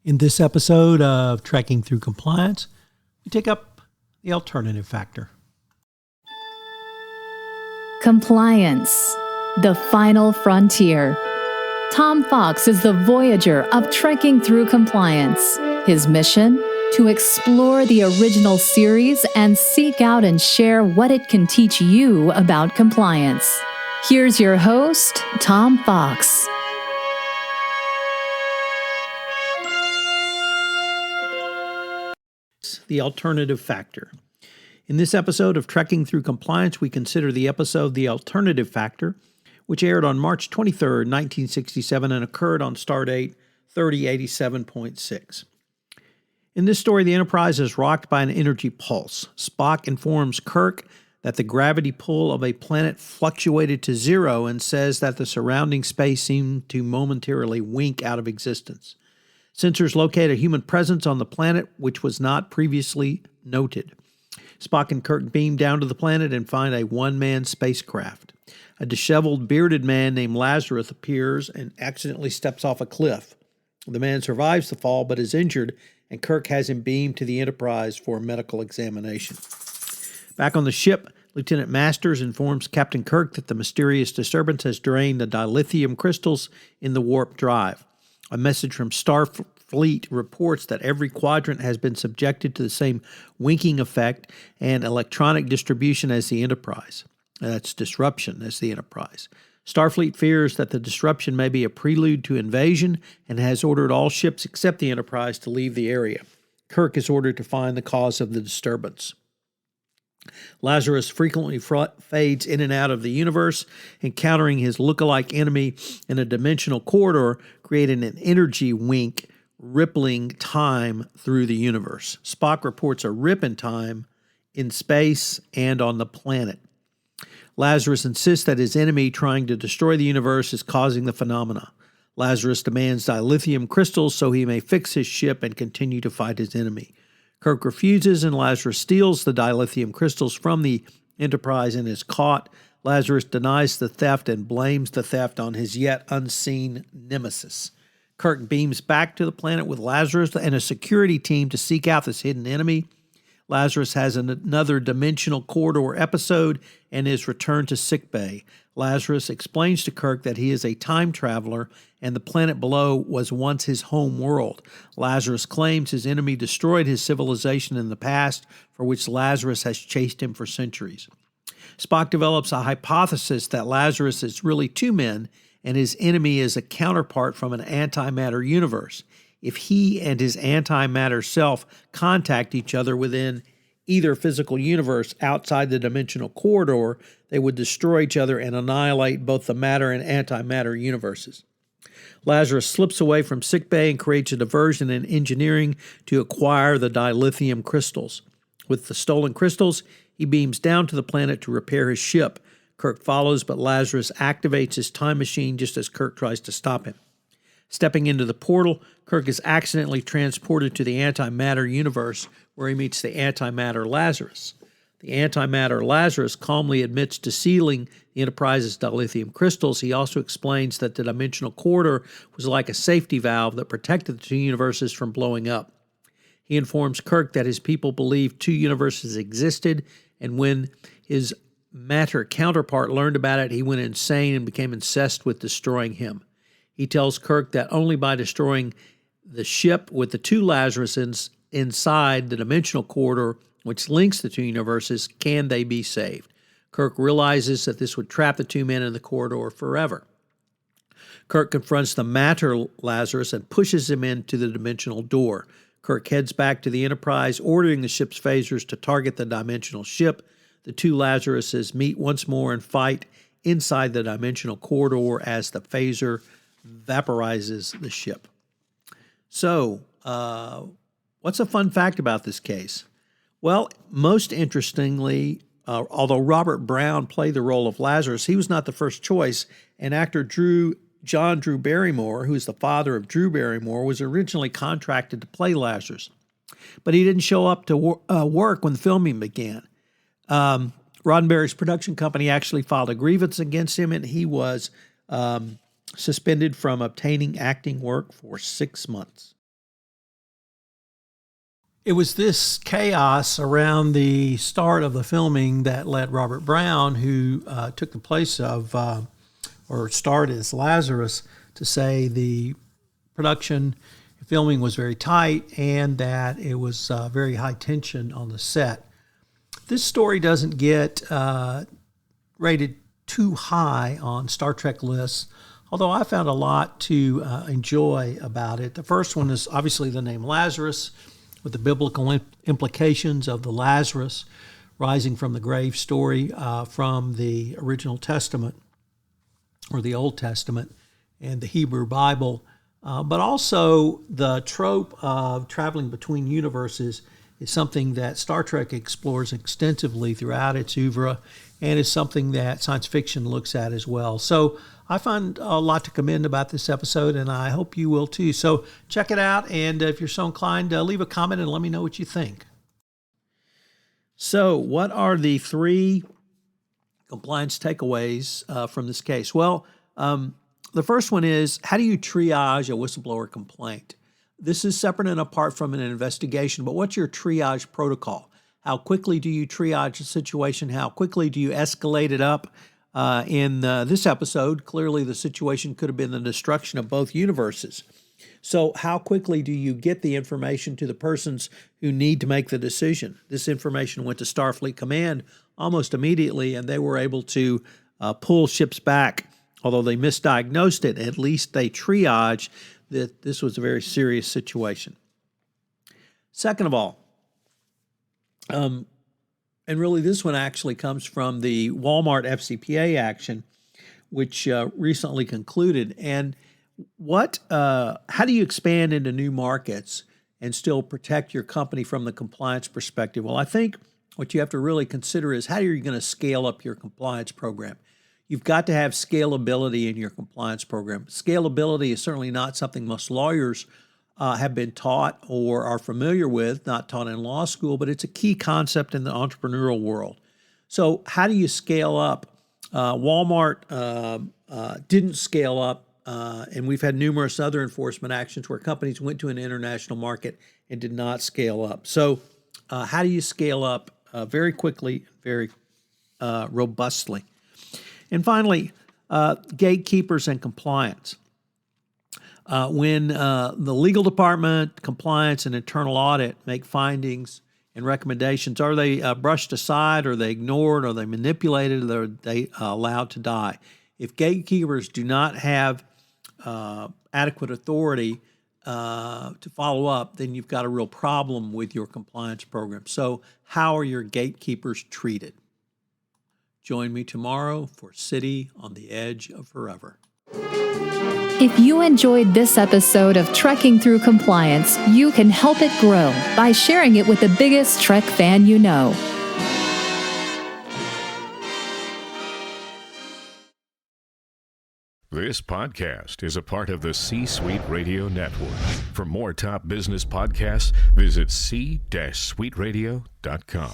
In this episode of Trekking Through Compliance, we take up the alternative factor. Compliance, the final frontier. Tom Fox is the voyager of Trekking Through Compliance. His mission? To explore the original series and seek out and share what it can teach you about compliance. Here's your host, Tom Fox. The alternative factor. In this episode of Trekking Through Compliance, we consider the episode The Alternative Factor, which aired on March 23, 1967 and occurred on Stardate 3087.6. In this story, the Enterprise is rocked by an energy pulse. Spock informs Kirk that the gravity pull of a planet fluctuated to zero and says that the surrounding space seemed to momentarily wink out of existence. Sensors locate a human presence on the planet, which was not previously noted. Spock and Kirk beam down to the planet and find a one-man spacecraft. A disheveled, bearded man named Lazarus appears and accidentally steps off a cliff. The man survives the fall but is injured, and Kirk has him beamed to the Enterprise for a medical examination. Back on the ship, Lieutenant Masters informs Captain Kirk that the mysterious disturbance has drained the dilithium crystals in the warp drive. A message from Starfleet reports that every quadrant has been subjected to the same winking effect and electronic distribution as the Enterprise. That's disruption as the Enterprise. Starfleet fears that the disruption may be a prelude to invasion and has ordered all ships except the Enterprise to leave the area. Kirk is ordered to find the cause of the disturbance. Lazarus frequently fades in and out of the universe, encountering his look-alike enemy in a dimensional corridor, creating an energy wink, rippling time through the universe. Spock reports a rip in time in space and on the planet. Lazarus insists that his enemy trying to destroy the universe is causing the phenomena. Lazarus demands dilithium crystals so he may fix his ship and continue to fight his enemy. Kirk refuses, and Lazarus steals the dilithium crystals from the Enterprise and is caught. Lazarus denies the theft and blames the theft on his yet unseen nemesis. Kirk beams back to the planet with Lazarus and a security team to seek out this hidden enemy. Lazarus has another dimensional corridor episode and is returned to sickbay. Lazarus explains to Kirk that he is a time traveler and the planet below was once his home world. Lazarus claims his enemy destroyed his civilization in the past, for which Lazarus has chased him for centuries. Spock develops a hypothesis that Lazarus is really two men and his enemy is a counterpart from an antimatter universe. If he and his antimatter self contact each other within either physical universe outside the dimensional corridor, they would destroy each other and annihilate both the matter and antimatter universes. Lazarus slips away from sickbay and creates a diversion in engineering to acquire the dilithium crystals. With the stolen crystals, he beams down to the planet to repair his ship. Kirk follows, but Lazarus activates his time machine just as Kirk tries to stop him. Stepping into the portal, Kirk is accidentally transported to the antimatter universe where he meets the antimatter Lazarus. The antimatter Lazarus calmly admits to stealing the Enterprise's dilithium crystals. He also explains that the dimensional corridor was like a safety valve that protected the two universes from blowing up. He informs Kirk that his people believed two universes existed, and when his matter counterpart learned about it, he went insane and became obsessed with destroying him. He tells Kirk that only by destroying the ship with the two Lazaruses inside the dimensional corridor, which links the two universes, can they be saved. Kirk realizes that this would trap the two men in the corridor forever. Kirk confronts the matter Lazarus and pushes him into the dimensional door. Kirk heads back to the Enterprise, ordering the ship's phasers to target the dimensional ship. The two Lazaruses meet once more and fight inside the dimensional corridor as the phaser vaporizes the ship. So, what's a fun fact about this case? Well, most interestingly, although Robert Brown played the role of Lazarus, he was not the first choice, and actor John Drew Barrymore, who is the father of Drew Barrymore, was originally contracted to play Lazarus, but he didn't show up to work when the filming began. Roddenberry's production company actually filed a grievance against him, and he was suspended from obtaining acting work for 6 months. It was this chaos around the start of the filming that led Robert Brown, who took the place of, or starred as Lazarus, to say the production filming was very tight and that it was very high tension on the set. This story doesn't get rated too high on Star Trek lists, although I found a lot to enjoy about it. The first one is obviously the name Lazarus, with the biblical implications of the Lazarus rising from the grave story from the original Testament, or the Old Testament, and the Hebrew Bible. But also the trope of traveling between universes is something that Star Trek explores extensively throughout its oeuvre, and is something that science fiction looks at as well. So I find a lot to commend about this episode, and I hope you will too. So check it out, and if you're so inclined, leave a comment and let me know what you think. So what are the 3 compliance takeaways from this case? Well, the first one is, how do you triage a whistleblower complaint? This is separate and apart from an investigation, but what's your triage protocol? How quickly do you triage a situation? How quickly do you escalate it up? In this episode, clearly the situation could have been the destruction of both universes. So how quickly do you get the information to the persons who need to make the decision? This information went to Starfleet Command almost immediately, and they were able to pull ships back. Although they misdiagnosed it, at least they triaged that this was a very serious situation. Second of all, and really this one actually comes from the Walmart FCPA action, which recently concluded. And how do you expand into new markets and still protect your company from the compliance perspective? Well, I think what you have to really consider is, how are you going to scale up your compliance program? You've got to have scalability in your compliance program. Scalability is certainly not something most lawyers have been taught or are familiar with, not taught in law school, but it's a key concept in the entrepreneurial world. So how do you scale up? Walmart didn't scale up, and we've had numerous other enforcement actions where companies went to an international market and did not scale up. So how do you scale up very quickly, very robustly? And finally, gatekeepers and compliance. When the legal department, compliance, and internal audit make findings and recommendations, are they brushed aside, are they ignored, are they manipulated, or are they allowed to die? If gatekeepers do not have adequate authority to follow up, then you've got a real problem with your compliance program. So how are your gatekeepers treated? Join me tomorrow for City on the Edge of Forever. If you enjoyed this episode of Trekking Through Compliance, you can help it grow by sharing it with the biggest Trek fan you know. This podcast is a part of the C-Suite Radio Network. For more top business podcasts, visit c-suiteradio.com.